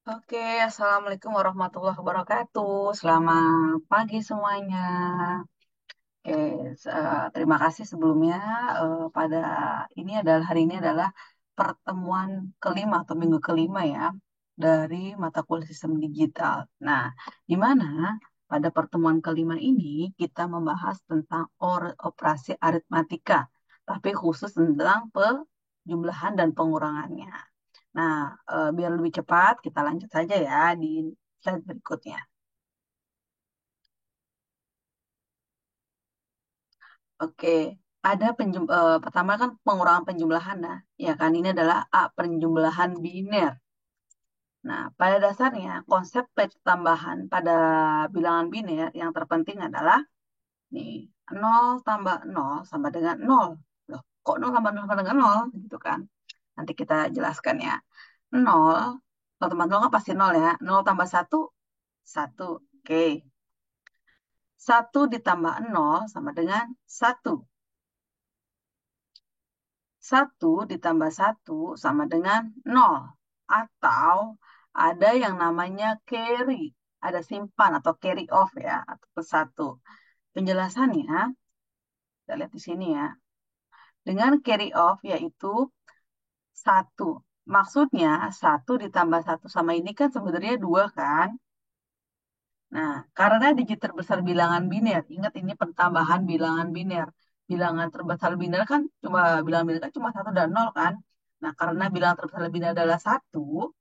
Oke, Assalamualaikum warahmatullahi wabarakatuh. Selamat pagi semuanya. Oke, terima kasih sebelumnya. Pada hari ini adalah pertemuan kelima atau minggu kelima ya dari mata kuliah sistem digital. Nah, di mana pada pertemuan kelima ini kita membahas tentang operasi aritmatika, tapi khusus tentang penjumlahan dan pengurangannya. Nah, biar lebih cepat, kita lanjut saja ya di slide berikutnya. Oke, pertama kan pengurangan penjumlahan, nah, ya kan ini adalah penjumlahan biner. Nah, pada dasarnya konsep tambahan pada bilangan biner yang terpenting adalah nih 0 tambah 0 sama dengan 0. Loh, kok 0 tambah 0 sama dengan 0 gitu kan? Nanti kita jelaskan ya. 0, 0 tambah 0 kan pasti 0 ya. 0 tambah 1, 1. Oke. 1 ditambah 0 sama dengan 1. 1 ditambah 1 sama dengan 0. Atau ada yang namanya carry. Ada simpan atau carry off ya. Atau plus 1. Penjelasannya, kita lihat di sini ya. Dengan carry off yaitu 1. Maksudnya 1 ditambah 1 sama ini kan sebenarnya 2 kan. Nah, karena digit terbesar bilangan biner, ingat ini pertambahan bilangan biner. Bilangan terbesar biner kan bilangan biner kan cuma 1 dan 0 kan. Nah, karena bilangan terbesar biner adalah 1,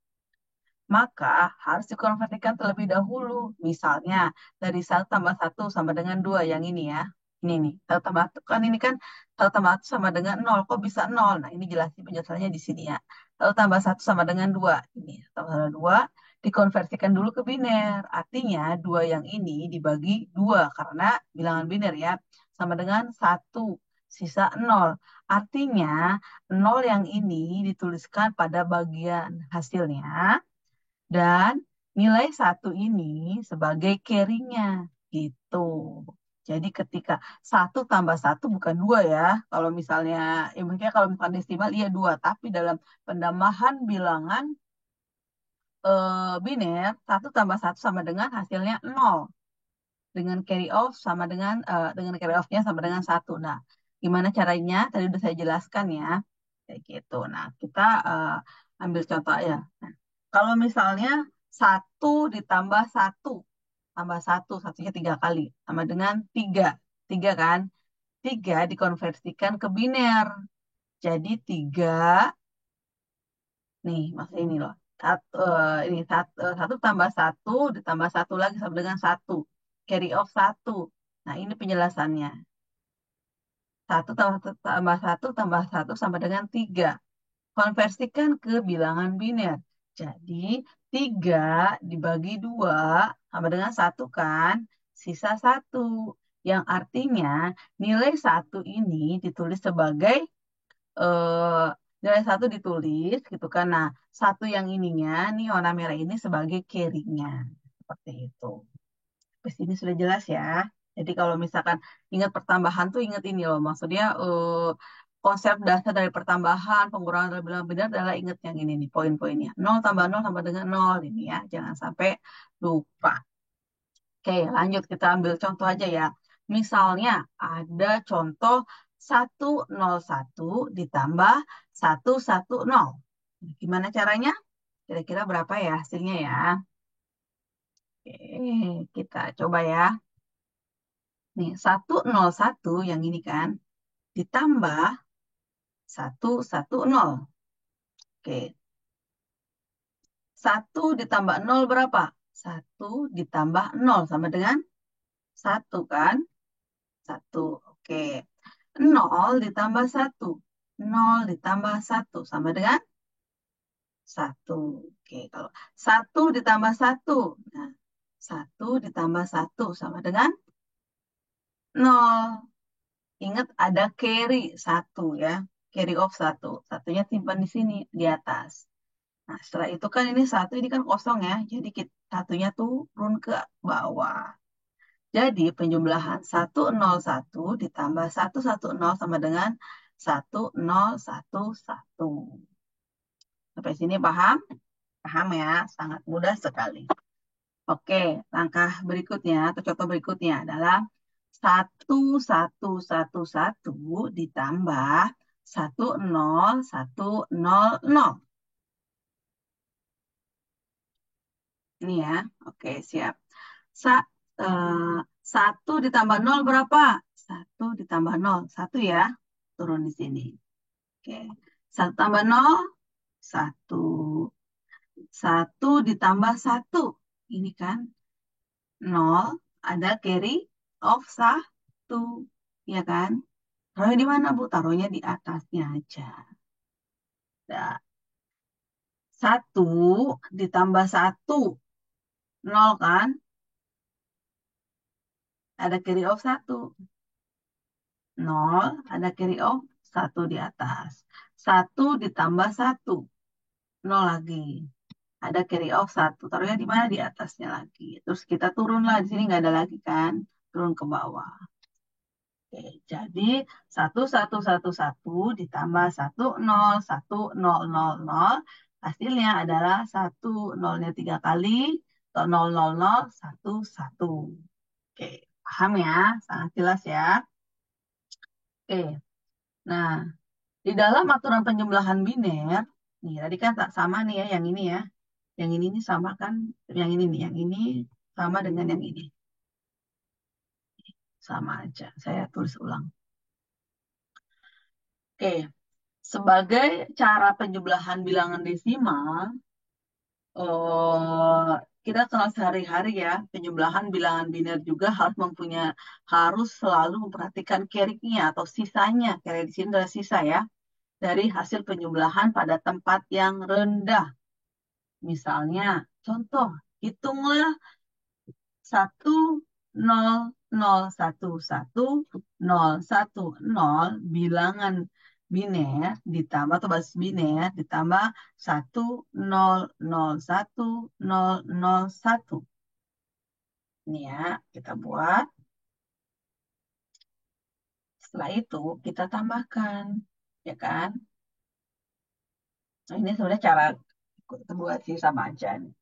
maka harus dikonversikan terlebih dahulu. Misalnya, dari 1 tambah 1 sama dengan 2 yang ini ya. Ini nih, 1 tambah 1 kan ini kan 1 tambah 1 sama dengan 0. Kok bisa 0? Nah, ini jelasin penjelasannya di sini ya. 1 tambah 1 sama dengan 2. Ini, 1 tambah 2 dikonversikan dulu ke biner. Artinya, 2 yang ini dibagi 2 karena bilangan biner ya. Sama dengan 1, sisa 0. Artinya, 0 yang ini dituliskan pada bagian hasilnya dan nilai 1 ini sebagai carry-nya gitu. Jadi ketika 1 tambah 1 bukan 2 ya. Kalau misalnya, ya mungkin kalau misalnya desimal iya 2. Tapi dalam penambahan bilangan biner, 1 tambah 1 sama dengan hasilnya 0. Dengan carry off dengan carry off-nya sama dengan 1. Nah, gimana caranya? Tadi udah saya jelaskan ya. Kayak gitu. Nah, kita ambil contoh ya. Nah, kalau misalnya 1 ditambah 1 tambah 1, satunya 3 kali, sama dengan 3. 3 kan? 3 dikonversikan ke biner. Jadi 3, nih maksudnya ini loh. Ini 1 tambah 1 ditambah 1 lagi sama dengan 1. Carry off 1. Nah, ini penjelasannya. 1 tambah 1 sama dengan 3. Konversikan ke bilangan biner. Jadi 3 dibagi 2 sama dengan 1 kan, sisa 1. Yang artinya nilai 1 ini ditulis sebagai, eh, nilai 1 ditulis gitu kan. Nah, 1 yang ininya, nih warna merah ini sebagai carry-nya. Seperti itu. Terus ini sudah jelas ya. Jadi kalau misalkan ingat pertambahan tuh ingat ini loh. Maksudnya konsep dasar dari pertambahan, pengurangan dan bilangan benar adalah ingat yang ini nih poin-poinnya. 0 tambah 0 sama dengan 0 ini ya. Jangan sampai lupa. Oke, lanjut kita ambil contoh aja ya. Misalnya ada contoh 101 ditambah 110. Gimana caranya? Kira-kira berapa ya hasilnya ya? Oke, kita coba ya. Nih, 101 yang ini kan, ditambah 110. Oke, 1 ditambah 0 berapa? 1 ditambah 0 sama dengan 1 kan? 1. Oke, 0 ditambah 1. 0 ditambah 1 sama dengan 1. Oke, kalau 1 ditambah 1. Nah, 1 ditambah 1 sama dengan 0. Ingat ada carry 1 ya. Carry off 1. Satunya simpan di sini, di atas. Nah, setelah itu kan ini 1, ini kan kosong ya. Jadi satunya turun ke bawah. Jadi penjumlahan 101 ditambah 110 sama dengan 1011. Sampai sini paham? Paham ya? Sangat mudah sekali. Oke, langkah berikutnya atau contoh berikutnya adalah 1111 ditambah 10100. Ini ya, oke siap. Sa, eh, 1 ditambah nol berapa? 1 ditambah 0, 1 ya. Turun di sini. Oke, 1 tambah 0, 1. 1 ditambah 1. Ini kan 0, ada carry of 1. Ya kan? Taruhnya di mana, Bu? Taruhnya di atasnya aja. Nah, 1 ditambah 1. 0 kan? Ada carry of 1. 0, ada carry of 1 di atas. 1 ditambah 1. 0 lagi. Ada carry of 1. Taruhnya di mana? Di atasnya lagi. Terus kita turun lah. Di sini nggak ada lagi kan? Turun ke bawah. Oke, jadi 1111 ditambah 1010000. Hasilnya adalah 1. Nolnya 3 kali. Atau 00011. Oke, paham ya? Sangat jelas ya. Oke, nah di dalam aturan penjumlahan biner, nih tadi kan tak sama nih ya, yang ini ya. Yang ini nih sama kan, yang ini nih, yang ini sama dengan yang ini. Sama aja, saya tulis ulang. Oke, sebagai cara penjumlahan bilangan desimal, kita kenal sehari-hari ya, penjumlahan bilangan biner juga harus selalu memperhatikan carry-nya atau sisanya. Carry di sini adalah sisa ya, dari hasil penjumlahan pada tempat yang rendah. Misalnya, contoh, hitunglah 1001110 bilangan biner ditambah atau basis biner ditambah 1001001. Ini ya, kita buat. Setelah itu kita tambahkan, ya kan? Nah, ini sebenarnya cara kita buat sih sama aja nih.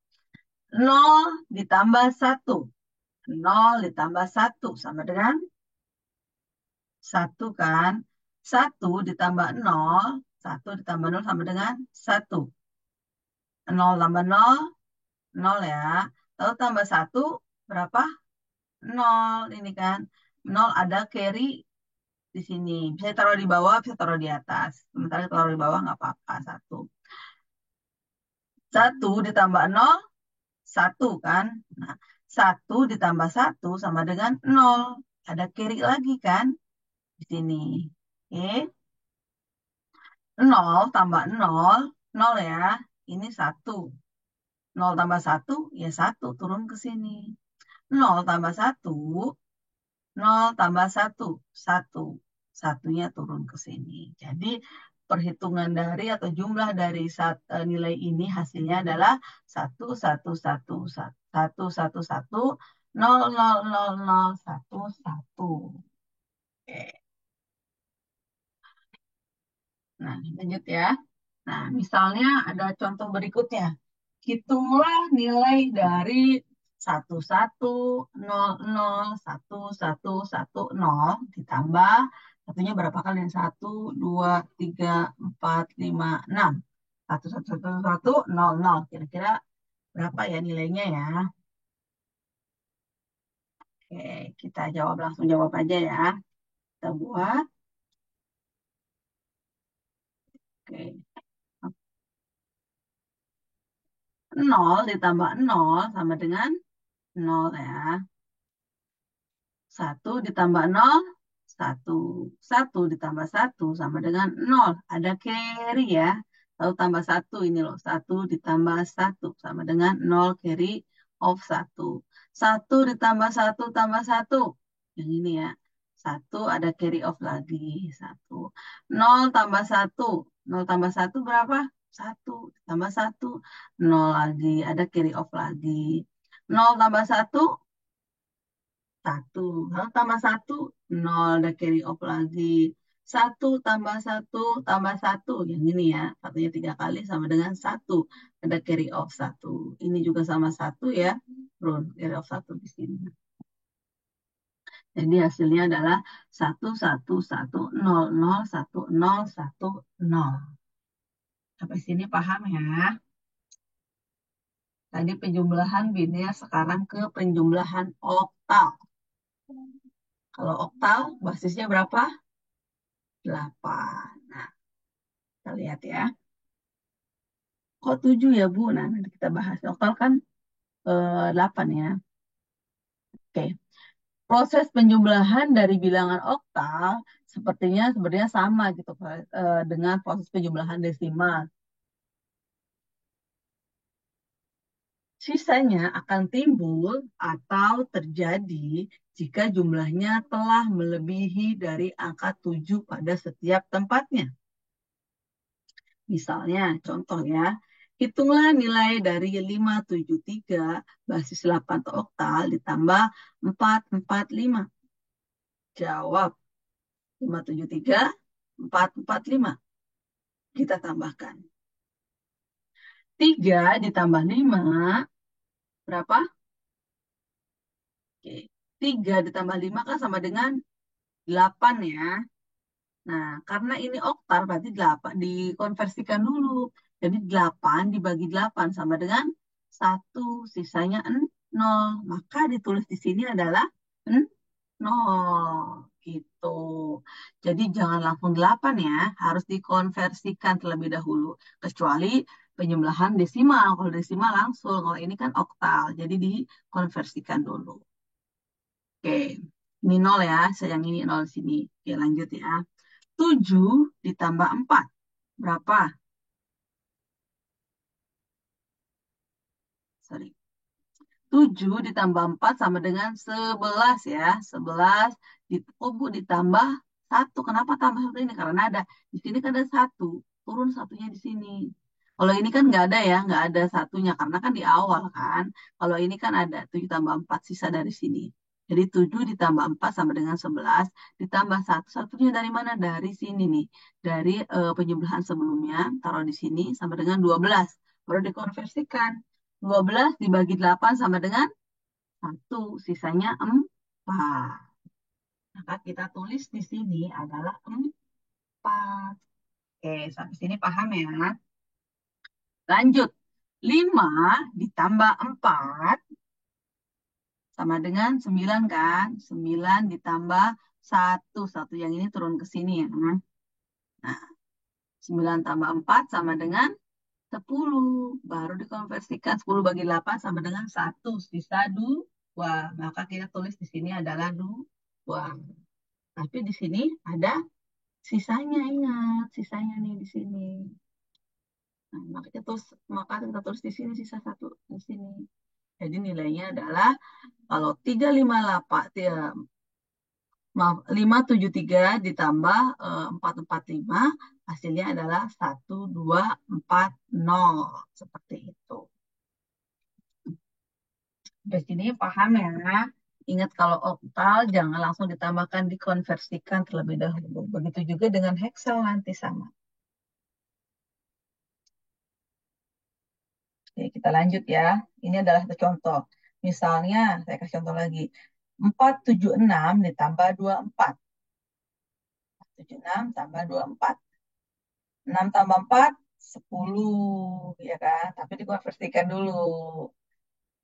0 ditambah 1. 0 ditambah 1 sama dengan 1 kan. 1 ditambah 0. 1 ditambah 0 sama dengan 1. 0 tambah 0, 0 ya. Lalu tambah 1, berapa? 0 ini kan. 0 ada carry di sini. Bisa taruh di bawah, bisa taruh di atas. Sementara taruh di bawah nggak apa-apa. 1. 1 ditambah 0, 1 kan. Nah, 1 ditambah 1 sama dengan 0. Ada carry lagi kan di sini. Oke. 0 tambah 0, 0 ya. Ini 1. 0 tambah 1, ya 1 turun ke sini. 0 tambah 1, 0 tambah 1, 1. Satunya turun ke sini. Jadi perhitungan dari atau jumlah dari nilai ini hasilnya adalah 11110000011. Oke. Nah, lanjut ya. Nah, misalnya ada contoh berikutnya. Hitunglah nilai dari 110011110 ditambah satunya berapa kali? 1, 2, 3, 4, 5, 6. 11110. Kira-kira berapa ya nilainya ya? Oke, kita langsung jawab aja ya. Kita buat. Oke. 0 ditambah 0 sama dengan 0 ya. 1 ditambah 0, 1. 1 ditambah 1 sama dengan 0. Ada carry ya. Lalu tambah 1 ini loh. 1 ditambah 1 sama dengan 0 carry of 1. 1 ditambah 1 tambah 1. Yang ini ya. 1 ada carry of lagi. 1. 0 tambah 1. 0 tambah 1 berapa? 1. Tambah 1. 0 lagi. Ada carry of lagi. 0 tambah 1. 1. Lalu tambah 1, 0. Ada carry off lagi. Satu tambah satu tambah satu. Yang ini ya, satunya 3 kali sama dengan satu. Ada carry off satu. Ini juga sama satu ya. Turun carry off satu di sini. Jadi hasilnya adalah 1, 1, 1, 0, 0, 1, 0, 1, 0. Sampai sini paham ya? Tadi penjumlahan biner, sekarang ke penjumlahan oktal. Kalau oktal, basisnya berapa? 8. Nah, kita lihat ya. Kok 7 ya, Bu? Nah, nanti kita bahas. Oktal kan 8 ya. Oke. Proses penjumlahan dari bilangan oktal sebenarnya sama gitu dengan proses penjumlahan desimal. Sisanya akan timbul atau terjadi jika jumlahnya telah melebihi dari angka 7 pada setiap tempatnya. Misalnya, contoh ya, hitunglah nilai dari 573 basis 8 oktal ditambah 445. Jawab 573, 445. Kita tambahkan. 3 ditambah 5, berapa? Oke. 3 ditambah 5 kan sama dengan 8 ya. Nah, karena ini oktar berarti 8 dikonversikan dulu. Jadi 8 dibagi 8 sama dengan 1, sisanya 0. Maka ditulis di sini adalah 0. Gitu. Jadi jangan langsung 8 ya, harus dikonversikan terlebih dahulu. Kecuali penjumlahan desimal. Kalau desimal langsung, kalau ini kan oktal. Jadi dikonversikan dulu. Oke, ini 0 ya, saya yang ini 0 di sini. Oke, lanjut ya. 7 ditambah 4. Berapa? Sorry. 7 ditambah 4 sama dengan 11 ya. 11 oh Bu, ditambah 1. Kenapa tambah 1 ini? Karena ada. Di sini kan ada 1. Turun satunya di sini. Kalau ini kan nggak ada ya. Nggak ada satunya. Karena kan di awal kan. Kalau ini kan ada. 7 tambah 4 sisa dari sini. Jadi 7 ditambah 4 sama dengan 11. Ditambah 1. Satunya dari mana? Dari sini nih. Dari penjumlahan sebelumnya. Taruh di sini sama dengan 12. Baru dikonversikan. 12 dibagi 8 sama dengan 1. Sisanya 4. Maka kita tulis di sini adalah 4. Oke, sampai sini paham ya? Lanjut. 5 ditambah 4 sama dengan 9 kan? 9 ditambah 1. Satu yang ini turun ke sini ya. Nah, 9 tambah 4 sama dengan 10. Baru dikonversikan 10 bagi 8 sama dengan 1. Sisa 2. Maka kita tulis di sini adalah 2. Tapi di sini ada sisanya, ingat. Sisanya nih di sini. Nah, maka kita tulis di sini sisa 1 di sini. Jadi nilainya adalah kalau 358, maaf, 573 ditambah 445, hasilnya adalah 1240. Seperti itu. Di sini paham ya? Ingat kalau oktal jangan langsung ditambahkan, dikonversikan terlebih dahulu. Begitu juga dengan heksal nanti sama. Oke, kita lanjut ya. Ini adalah satu contoh. Misalnya, saya kasih contoh lagi. 476 ditambah 24. 76 tambah 24. 6 tambah 4, 10. Ya kan? Tapi dikonversikan dulu.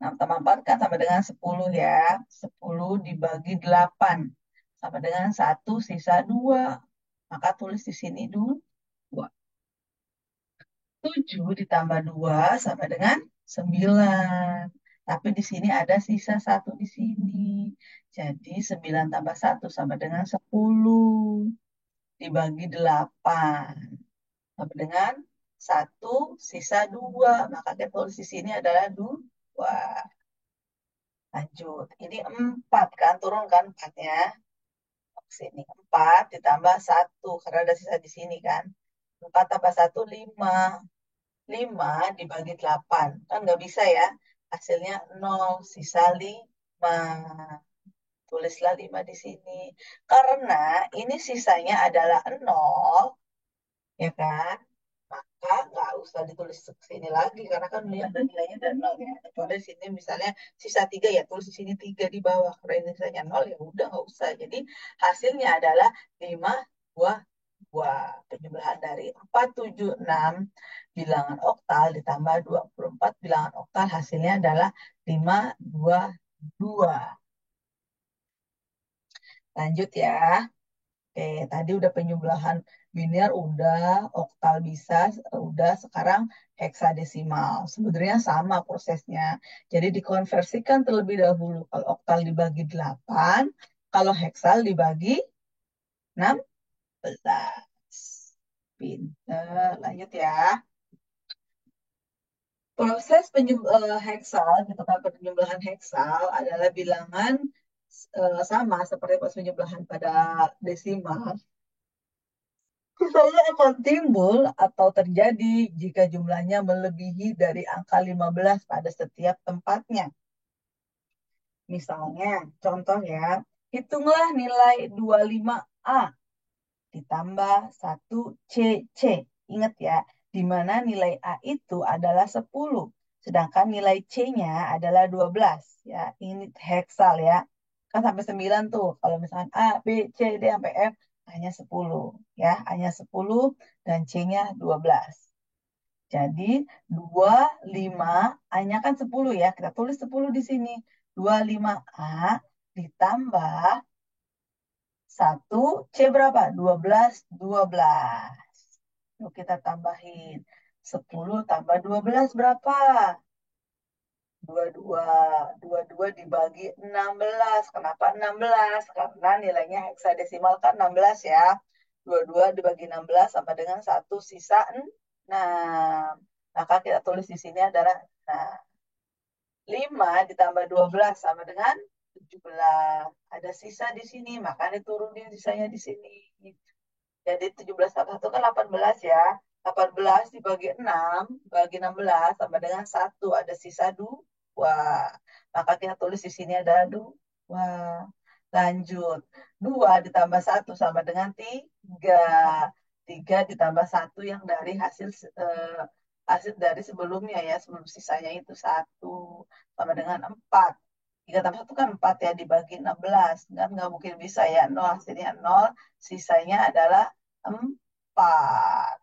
6 tambah 4 kan sama dengan 10 ya. 10 dibagi 8. Sama dengan 1 sisa 2. Maka tulis di sini 2. 7 ditambah 2 sama dengan 9. Tapi di sini ada sisa 1 di sini. Jadi 9 tambah 1 sama dengan 10. Dibagi 8. Sama dengan 1 sisa 2. Maka kita tulis di sini adalah 2. Lanjut. Ini 4 kan. Turun kan 4-nya. Sini 4 ditambah 1. Karena ada sisa di sini kan. 4 tambah 1, 5. 5 dibagi 8. Kan nggak bisa ya. Hasilnya 0, sisa 5. Tulislah 5 di sini. Karena ini sisanya adalah 0, ya kan? Maka nggak usah ditulis ke sini lagi, karena kan nilainya ada 0 ya. Kecuali di sini misalnya sisa 3 ya, tulis di sini 3 di bawah. Kalau ini sisanya 0 ya udah nggak usah. Jadi hasilnya adalah 5, 2, 2. Penjumlahan dari 4, 7, 6 bilangan oktal ditambah 24 bilangan oktal, hasilnya adalah 5, 2, 2. Lanjut ya. Oke, tadi udah penjumlahan biner, udah, oktal bisa, udah, sekarang heksadesimal. Sebenarnya sama prosesnya. Jadi dikonversikan terlebih dahulu. Kalau oktal dibagi 8, kalau heksal dibagi 16. Pinter, lanjut ya. Proses heksal, gitu kan, penjumlahan heksal adalah bilangan sama seperti proses penjumlahan pada desimal. Sisanya akan timbul atau terjadi jika jumlahnya melebihi dari angka 15 pada setiap tempatnya. Misalnya, contoh ya, hitunglah nilai 25A ditambah 1CC. Ingat ya, di mana nilai A itu adalah 10, sedangkan nilai C-nya adalah 12. Ya, ini heksal ya. Kan sampai 9 tuh. Kalau misalkan A, B, C, D, sampai F, hanya 10. Ya, hanya 10 dan C-nya 12. Jadi 25, A-nya kan 10 ya. Kita tulis 10 di sini. 25A ditambah 1, C berapa? 12, 12. Yuk kita tambahin. 10 tambah 12 berapa? 22. 22 dibagi 16. Kenapa 16? Karena nilainya heksadesimal kan 16 ya. 22 dibagi 16 sama dengan 1 sisa 6. Maka kita tulis di sini adalah, nah, 5 ditambah 12 sama dengan 17. Ada sisa di sini, maka diturunin sisanya di sini. Jadi 17 tambah 1 kan 18 ya. 18 dibagi 6, bagi 16 sama dengan 1. Ada sisa 2. Maka kita tulis di sini ada 2. Lanjut. 2 ditambah 1 sama dengan 3. 3 ditambah 1 yang dari hasil dari sebelumnya ya. Sebelum sisanya itu 1. Sama dengan 4. 3 tambah 1 kan 4 ya, dibagi 16. Kan nggak mungkin bisa ya. 0 hasilnya 0. Sisanya adalah 4.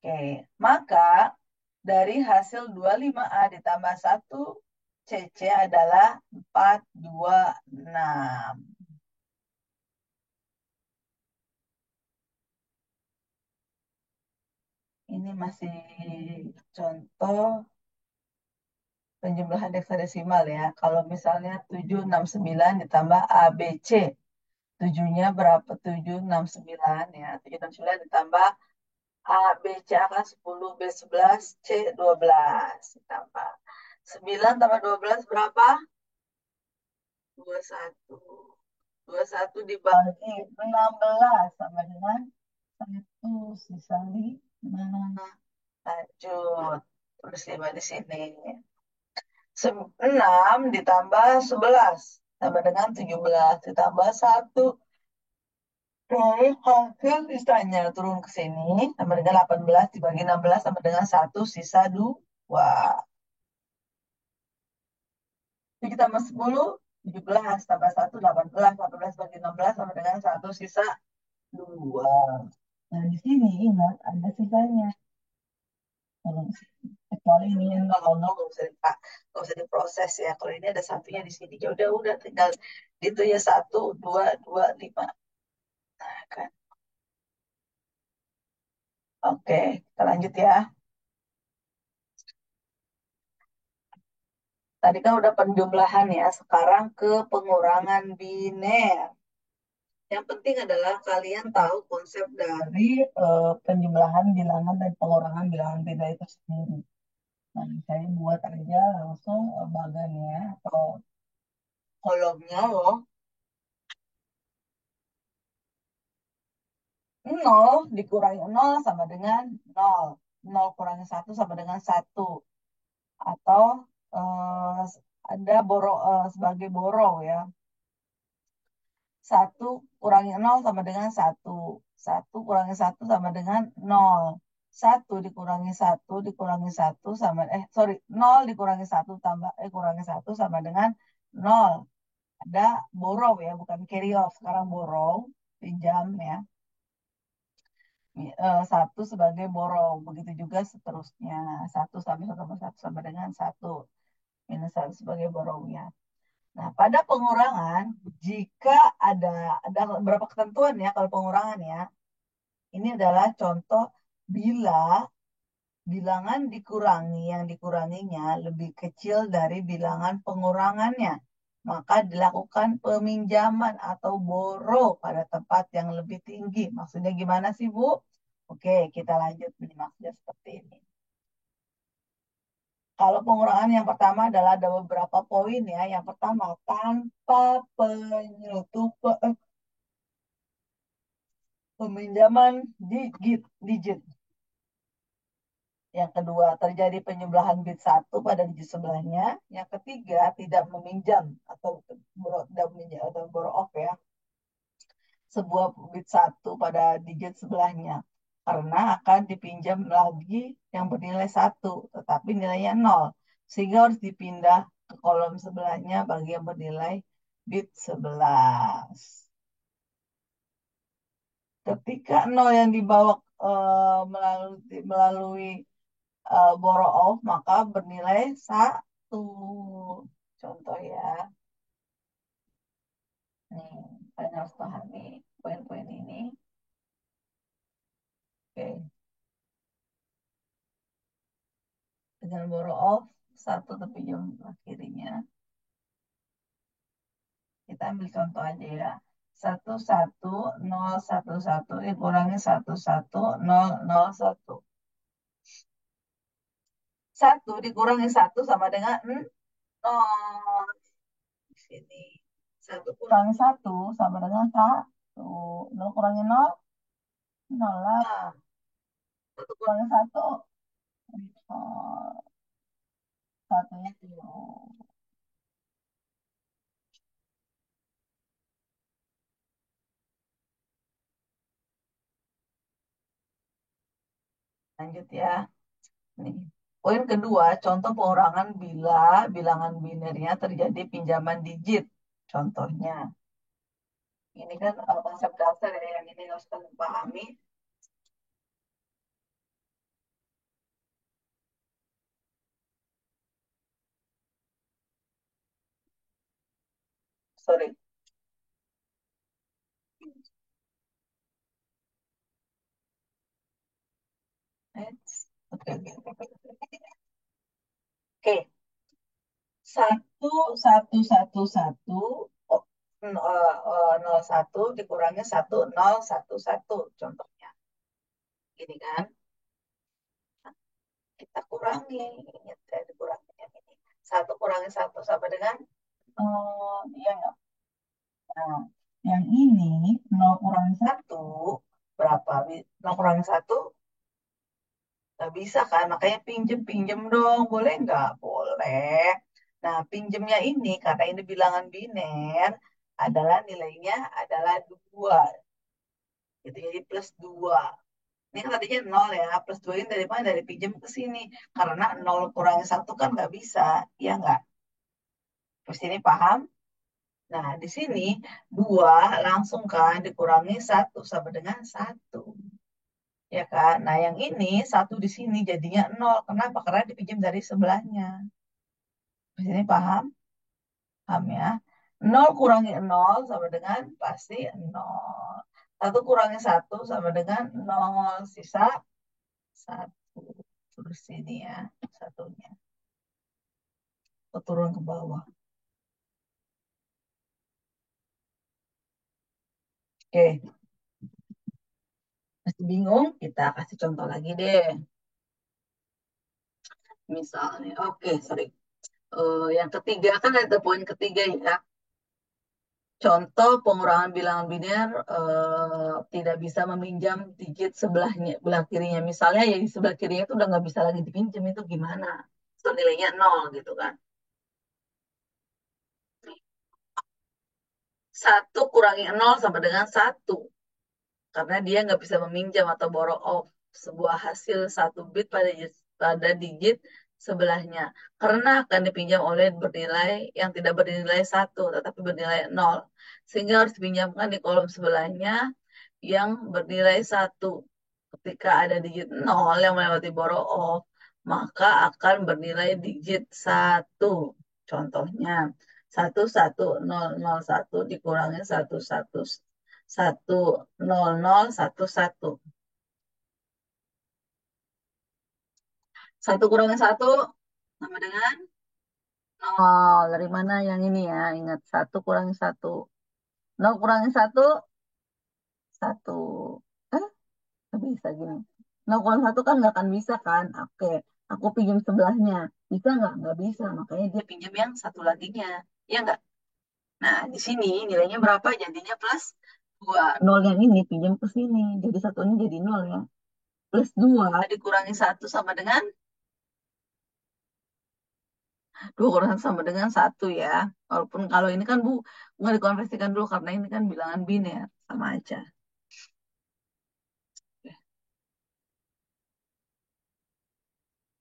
Oke, maka dari hasil 25A ditambah 1 CC adalah 426. Ini masih contoh penjumlahan heksadesimal ya. Kalau misalnya 769 ditambah ABC. 7-nya berapa? 769 ya. 769 ditambah A, B, C akan 10, B 11, C 12. Ditambah 9 tambah 12 berapa? 21. 21 dibagi 16 sama dengan 1 sisa 5. Lanjut. Terus 5 di sini. 6 ditambah 11 sama dengan 17 ditambah 1. Dari hasil sisanya turun ke sini sama dengan 18 dibagi 16 sama dengan 1 sisa 2. 7 tambah 10, 17 tambah 1, 18. 18 bagi 16 sama dengan 1 sisa 2. Nah, di sini ingat ada sisanya. Kalau di sini. Kecuali ini yang nol nol nggak usah diproses ya. Kalau ini ada satunya di sini, ya udah tinggal itu ya, 1, 2, 2, 5. Nah, kan. Oke, kita lanjut ya. Tadi kan udah penjumlahan ya, sekarang ke pengurangan biner. Yang penting adalah kalian tahu konsep dari penjumlahan bilangan dan pengurangan bilangan biner itu sendiri. Nah, saya buat aja langsung bagannya atau kolomnya loh. 0 dikurangi 0 sama dengan 0. nol kurangi satu sama dengan satu. Atau eh, ada sebagai borrow ya. Satu kurangi nol sama dengan satu. Satu kurangi satu sama dengan nol. Satu dikurangi satu dikurangi satu sama, sorry, nol dikurangi satu tambah, kurangi satu sama dengan nol. Ada borrow ya, bukan carry off. Sekarang borrow, pinjam ya. Satu sebagai borrow. Begitu juga seterusnya. Satu sama satu sama satu sama dengan satu. Minus satu sebagai borrownya. Nah, pada pengurangan, jika ada beberapa ketentuan ya kalau pengurangan ya. Ini adalah contoh bila bilangan dikurangi, yang dikuranginya lebih kecil dari bilangan pengurangannya. Maka dilakukan peminjaman atau borrow pada tempat yang lebih tinggi. Maksudnya gimana sih, Bu? Oke, kita lanjut nih, maksudnya seperti ini. Kalau pengurangan yang pertama adalah ada beberapa poin ya. Yang pertama, tanpa peminjaman digit. Yang kedua, terjadi penjumlahan bit satu pada digit sebelahnya. Yang ketiga, tidak meminjam atau tidak meminjam atau borrow off ya, sebuah bit satu pada digit sebelahnya. Karena akan dipinjam lagi yang bernilai satu, tetapi nilainya nol. Sehingga harus dipindah ke kolom sebelahnya bagi yang bernilai bit 11. Ketika nol yang dibawa melalui borrow off maka bernilai satu. Contoh ya, nih kalian harus pahami poin-poin ini. Oke, dengan borrow off satu terpinjam kirinya. Kita ambil contoh aja ya. Satu satu nol satu satu dikurangi satu satu nol nol satu. Satu dikurangi satu sama dengan nol. Di sini. Satu kurangi satu sama dengan satu. Nol kurangi nol, nol lah. Satu kurangi satu, nol. Satunya tuh. Lanjut ya. Nih. Poin kedua, contoh pengurangan bila bilangan binernya terjadi pinjaman digit. Contohnya. Ini kan konsep dasar ya, yang ini harus kita pahami. Sorry. Oke, oke, oke. Oke, satu, satu, satu, satu, oh, nol, satu dikurangi satu, nol, satu, satu. Contohnya. Gini kan. Kita kurangi, ini dikurangi yang ini. Satu kurangi satu sama dengan iya nggak? Nah, yang ini nol kurangi satu berapa? Nol kurangi satu nggak bisa kan? Makanya pinjem pinjem dong, boleh nggak? Boleh. Nah, pinjemnya ini karena ini bilangan biner adalah nilainya adalah dua, gitu jadi plus dua. Ini kan tadinya nol ya, plus dua ini dari mana? Dari pinjam ke sini. Karena nol kurangi satu kan nggak bisa, ya nggak? Terus ini paham? Nah, di sini dua langsung kan dikurangi satu sama dengan satu. Ya kan? Nah, yang ini satu di sini jadinya nol. Kenapa? Karena dipinjam dari sebelahnya. Di sini paham? Paham ya? Nol kurangi nol sama dengan pasti nol. Satu kurangi satu sama dengan nol. Sisa satu. Terus sini ya satunya. Aku turun ke bawah. Oke, masih bingung? Kita kasih contoh lagi deh. Misalnya, oke, sorry. Yang ketiga kan ada poin ketiga ya. Contoh pengurangan bilangan biner tidak bisa meminjam digit sebelahnya, belah kirinya. Misalnya ya di sebelah kirinya itu udah nggak bisa lagi dipinjam itu gimana? So, nilainya nol gitu kan. Satu kurangi nol sama dengan satu. Karena dia nggak bisa meminjam atau borrow off sebuah hasil satu bit pada digit sebelahnya. Karena akan dipinjam oleh bernilai yang tidak bernilai satu, tetapi bernilai nol. Sehingga harus dipinjamkan di kolom sebelahnya yang bernilai satu. Ketika ada digit nol yang melewati borrow off, maka akan bernilai digit satu. Contohnya, satu satu nol nol satu dikurangi satu satu satu nol nol satu satu. Satu kurangi satu sama dengan nol. Dari mana yang ini ya? Ingat satu kurangi satu. Nol kurangi satu, satu. Eh, nggak bisa gini. Nol kurangi satu kan nggak akan bisa kan? Oke, aku pinjam sebelahnya. Bisa nggak? Nggak bisa. Makanya dia pinjam yang satu laginya. Ya nggak? Nah, di sini nilainya berapa? Jadinya plus 2. Nol yang ini pinjam ke sini. Jadi satunya jadi nol ya. Plus 2 dikurangi satu sama dengan 2 kurang sama dengan satu ya. Walaupun kalau ini kan Bu, nggak dikonversikan dulu karena ini kan bilangan biner. Sama aja.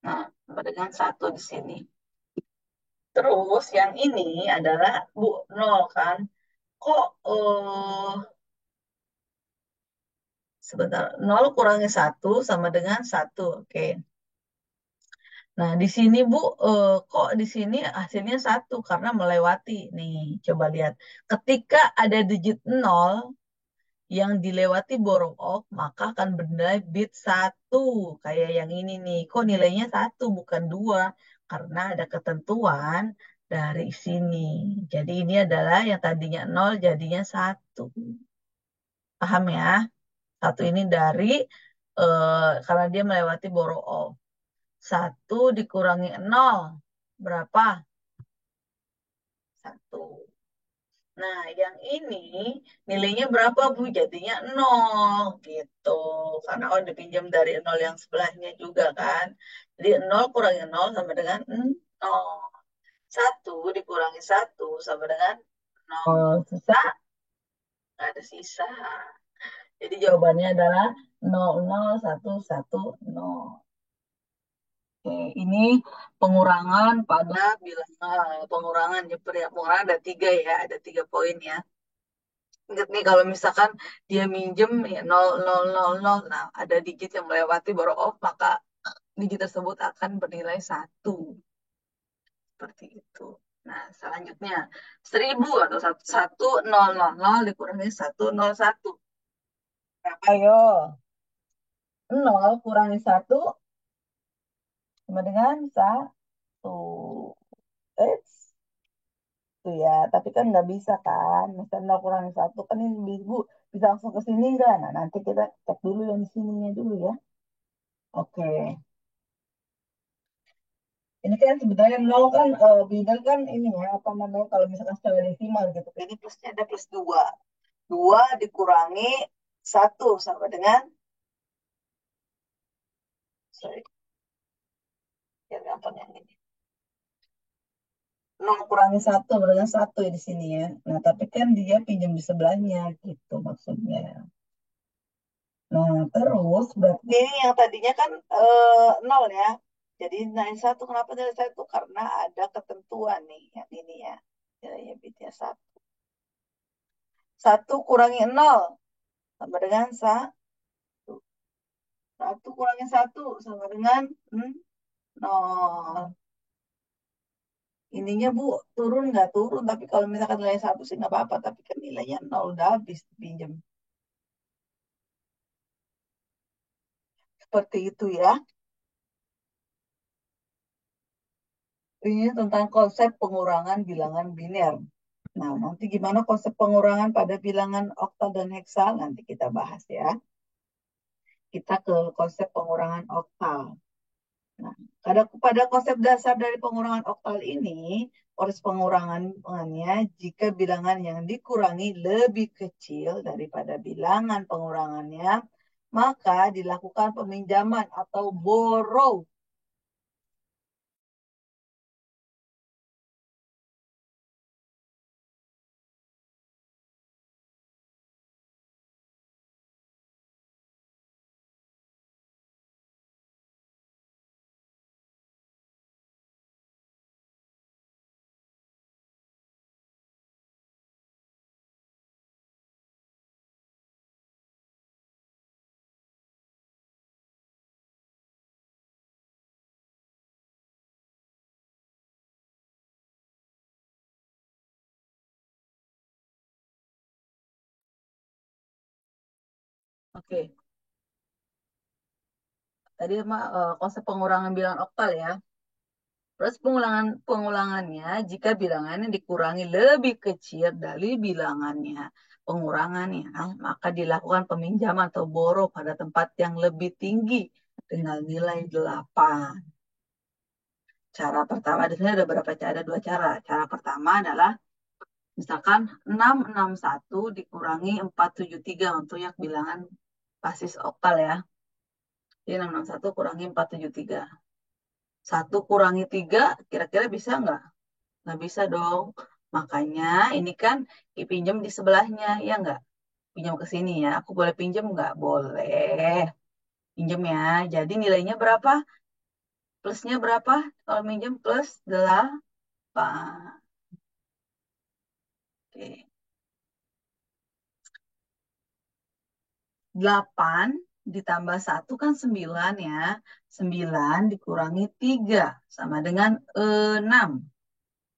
Nah, sama dengan satu di sini. Terus yang ini adalah Bu, nol kan. Kok sebentar, nol kurangi satu sama dengan satu. Oke. Nah, di sini Bu, kok di sini hasilnya satu karena melewati. Nih, coba lihat. Ketika ada digit nol yang dilewati borrow off, maka akan bernilai bit satu. Kayak yang ini nih. Kok nilainya satu bukan dua? Karena ada ketentuan dari sini. Jadi ini adalah yang tadinya nol jadinya satu. Paham ya? Satu ini dari karena dia melewati borrow off. Satu dikurangi nol. Berapa? Satu. Nah, yang ini nilainya berapa, Bu? Jadinya nol gitu. Karena oh dipinjam dari nol yang sebelahnya juga kan. Jadi nol kurangi nol sama dengan nol. Satu dikurangi satu sama dengan nol. Sisa? Nggak ada sisa. Jadi jawabannya adalah nol nol satu satu nol. Oke, ini pengurangan pada bilangan pengurangan ya, pengurangan ada tiga ya, ada 3 poin ya. Ingat nih kalau misalkan dia minjem ya 0,000, nah ada digit yang melewati borrow off, maka digit tersebut akan bernilai satu. Seperti itu. Nah, selanjutnya 1000 atau satu satu nol nol nol dikurangi satu nol satu. Berapa yo? Nol kurangi satu sama dengan satu. Eits, itu ya. Tapi kan nggak bisa kan. Misalnya nol kurangi satu kan ini ibu bisa langsung ke sini nggak? Nah, nanti kita cek dulu yang di sininya dulu ya. Oke. Ini kan sebenarnya nol kan beda kan ini ya apa namanya kalau misalkan secara desimal gitu. Ini plusnya ada plus 2. 2 dikurangi satu sama dengan sorry, biar gampang yang ini. Nol kurangi satu berarti satu ya di sini ya. Nah, tapi kan dia pinjam di sebelahnya gitu maksudnya. Nah, terus berarti ini yang tadinya kan nol ya. Jadi nilai satu kenapa nilai satu? Karena ada ketentuan nih yang ini ya. Nilainya bitnya satu. Satu kurangi nol sama dengan satu kurangi satu sama dengan nol. Ininya Bu, turun nggak turun, tapi kalau misalkan nilai satu sih nggak apa-apa, tapi kan nilainya nol udah habis pinjam. Seperti itu ya. Ini tentang konsep pengurangan bilangan biner. Nah, nanti gimana konsep pengurangan pada bilangan oktal dan heksal nanti kita bahas ya. Kita ke konsep pengurangan oktal. Nah, pada konsep dasar dari pengurangan oktal ini, proses pengurangannya jika bilangan yang dikurangi lebih kecil daripada bilangan pengurangannya, maka dilakukan peminjaman atau borrow. Oke, tadi konsep pengurangan bilangan oktal ya. Terus pengulangannya jika bilangannya dikurangi lebih kecil dari bilangannya pengurangannya, maka dilakukan peminjaman atau borrow pada tempat yang lebih tinggi dengan nilai 8. Cara pertama, di sini ada beberapa cara, ada dua cara. Cara pertama adalah misalkan 661 dikurangi 473 untuk yang bilangan basis oktal ya. Jadi 661 kurangi 473. Satu kurangi 3, kira-kira bisa nggak? Nggak bisa dong. Makanya ini kan dipinjam di sebelahnya, ya nggak? Pinjam ke sini ya. Aku boleh pinjam nggak? Boleh. Pinjam ya. Jadi nilainya berapa? Plusnya berapa? Kalau minjem plus 8. Oke. 8 ditambah 1 kan 9 ya. 9 dikurangi 3 sama dengan 6.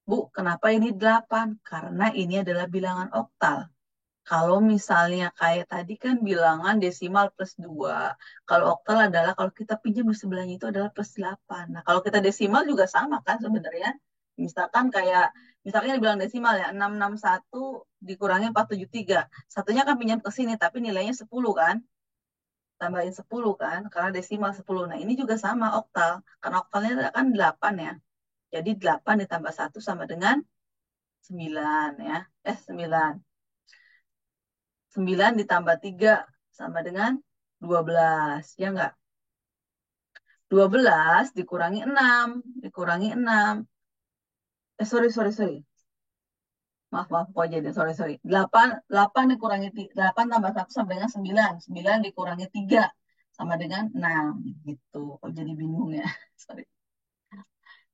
Bu, kenapa ini 8? Karena ini adalah bilangan oktal. Kalau misalnya kayak tadi kan bilangan desimal plus 2. Kalau oktal adalah kalau kita pinjam di sebelahnya itu adalah plus 8. Nah, kalau kita desimal juga sama kan sebenarnya. Misalkan kayak, misalnya dibilang desimal ya, 661 dikurangi 473. Satunya kan pinjam ke sini, tapi nilainya 10 kan. Tambahin 10 kan, karena desimal 10. Nah, ini juga sama oktal. Karena oktalnya kan 8 ya. Jadi 8 ditambah 1 sama dengan 9 ya. 9. 9 ditambah 3 sama dengan 12. Ya enggak? 12 dikurangi 6. Dikurangi 6. Sorry. Maaf, kok jadi, sorry. 8 dikurangi 8 tambah 1 sama dengan 9. 9 dikurangi 3 sama dengan 6. Gitu. Kok jadi bingung ya? Sorry.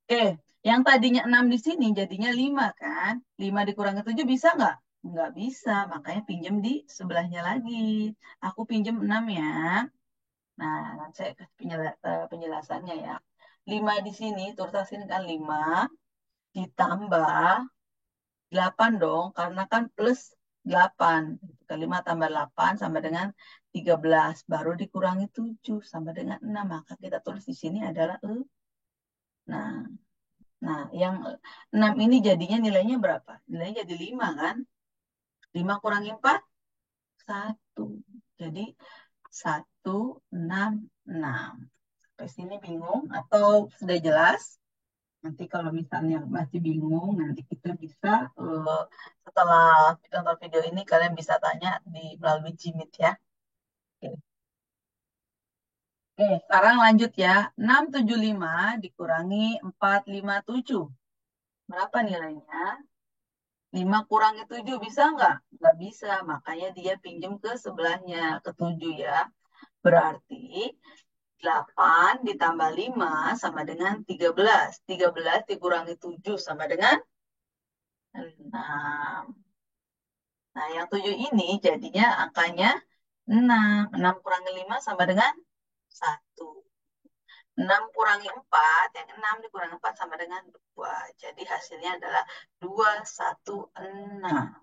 Oke, yang tadinya 6 di sini jadinya 5 kan? 5 dikurangi 7 bisa nggak? Nggak bisa, makanya pinjam di sebelahnya lagi. Aku pinjam 6 ya. Nah, nanti saya kasih penjelasannya ya. 5 di sini, turun sini kan 5 ditambah 8 dong, karena kan plus 8. Ke 5 tambah 8 sama dengan 13. Baru dikurangi 7 sama dengan 6. Maka kita tulis di sini adalah Nah, yang 6 ini jadinya nilainya berapa? Nilainya jadi 5 kan? 5 kurangi 4, 1. Jadi 166. Sampai sini bingung atau sudah jelas? Nanti kalau misalnya masih bingung, nanti kita bisa setelah nonton video ini kalian bisa tanya di melalui Gmeet ya. Oke. Oke, sekarang lanjut ya. 675 dikurangi 457. Berapa nilainya? 5 kurangi 7 bisa nggak? Nggak bisa, makanya dia pinjam ke sebelahnya, ke 7 ya. Berarti 8 ditambah 5 sama dengan 13. 13 dikurangi 7 sama dengan 6. Nah, yang 7 ini jadinya angkanya 6. 6 kurangi 5 sama dengan 1. 6 kurangi 4, yang 6 dikurangi 4 sama dengan 2. Jadi hasilnya adalah 216.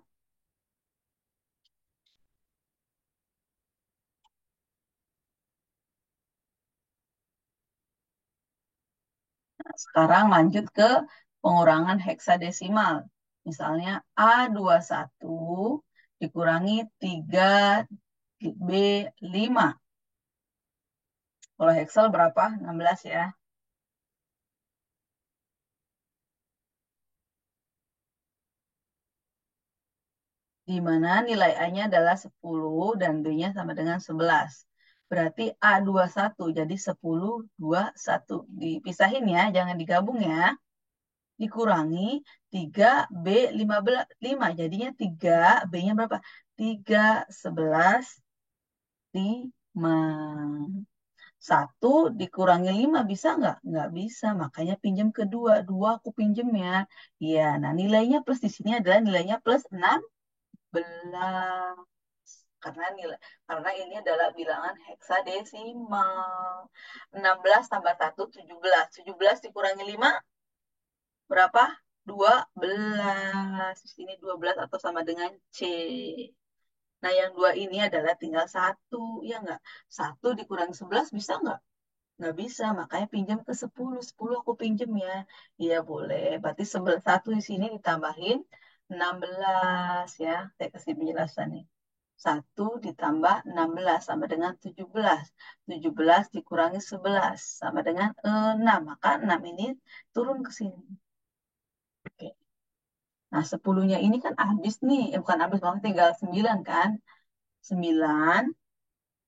Sekarang lanjut ke pengurangan heksadesimal. Misalnya A21 dikurangi 3B5. Kalau heksal berapa? 16 ya. di mana nilai A-nya adalah 10 dan B-nya sama dengan 11. Berarti A21 jadi 10, 21. Dipisahin ya, jangan digabung ya. Dikurangi 3B 15, 5. Jadinya 3, B-nya berapa? 3, 11, 5. Satu dikurangi 5 bisa nggak? Nggak bisa, makanya pinjam kedua. Dua aku pinjem ya. Iya, nah nilainya plus di sini adalah nilainya plus 16. Karena ini adalah bilangan heksadesimal. 16 tambah 1, 17. 17 dikurangi 5 berapa? 12. Di sini 12 atau sama dengan C. Nah, yang dua ini adalah tinggal satu, ya nggak? Satu dikurangi 11 bisa nggak? Nggak bisa, makanya pinjam ke 10. 10 aku pinjam ya. Iya boleh. Berarti 11, satu di sini ditambahin 16 ya. Saya kasih penjelasan nih. Satu ditambah 16 sama dengan 17. 17 dikurangi 11 sama dengan 6. Maka 6 ini turun ke sini. Oke. Nah, 10-nya ini kan habis nih. Bukan habis, maksudnya tinggal 9 kan. 9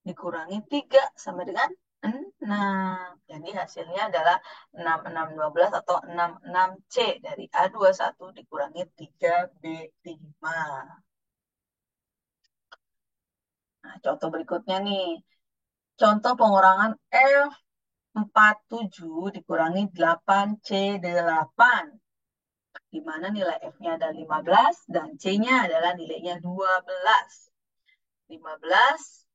dikurangi 3 sama dengan 6. Jadi hasilnya adalah 6, 6, 12 atau 6, 6C dari A21 dikurangi 3B5. Nah, contoh berikutnya nih. Contoh pengurangan F47 dikurangi 8C8. Di mana nilai F-nya ada 15 dan C-nya adalah nilainya 12. 15,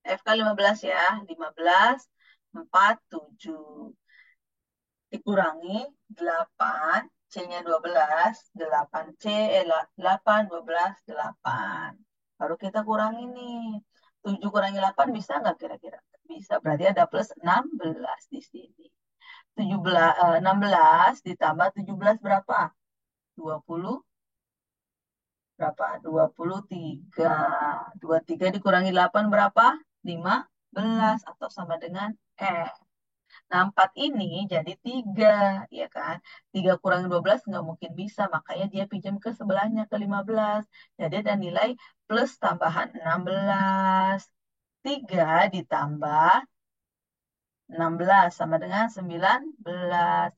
F kan 15 ya, 15, 4, 7. Dikurangi 8, C-nya 12, 8C, 8, 12, 8. Baru kita kurangi nih. 7 kurangi 8 bisa nggak kira-kira? Bisa, berarti ada plus 16 di sini. 17, 16 ditambah 17 berapa? 20 berapa? 23. 23 dikurangi 8 berapa? 15 atau sama dengan F. Nah, 4 ini jadi 3, ya kan? 3 kurang 12 nggak mungkin bisa, makanya dia pinjam ke sebelahnya, ke 15. Jadi ada nilai plus tambahan 16. 3 ditambah 16 sama dengan 19.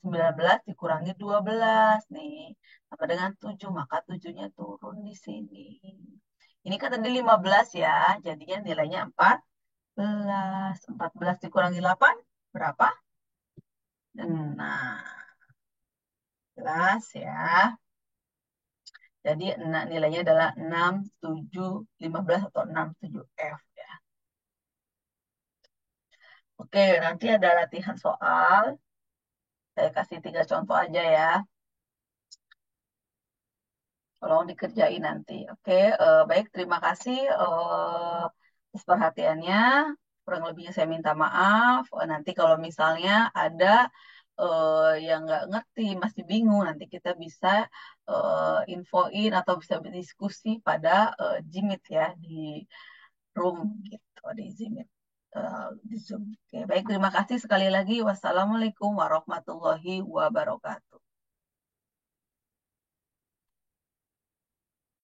19 dikurangi 12 nih. Sama dengan 7, maka 7-nya turun di sini. Ini kan tadi 15 ya, jadinya nilainya 14. 14 dikurangi 8, berapa? Nah, jelas ya. Jadi nilainya adalah 6, 7, 15 atau 6, 7 F ya. Oke, nanti ada latihan soal. Saya kasih 3 contoh aja ya. Tolong dikerjain nanti. Oke, baik. Terima kasih atas perhatiannya. Kurang lebihnya saya minta maaf. Nanti kalau misalnya ada yang nggak ngerti, masih bingung, nanti kita bisa infoin atau bisa berdiskusi pada Jimit ya di room gitu di Jimit. Di Zoom. Oke, baik. Terima kasih sekali lagi. Wassalamualaikum warahmatullahi wabarakatuh.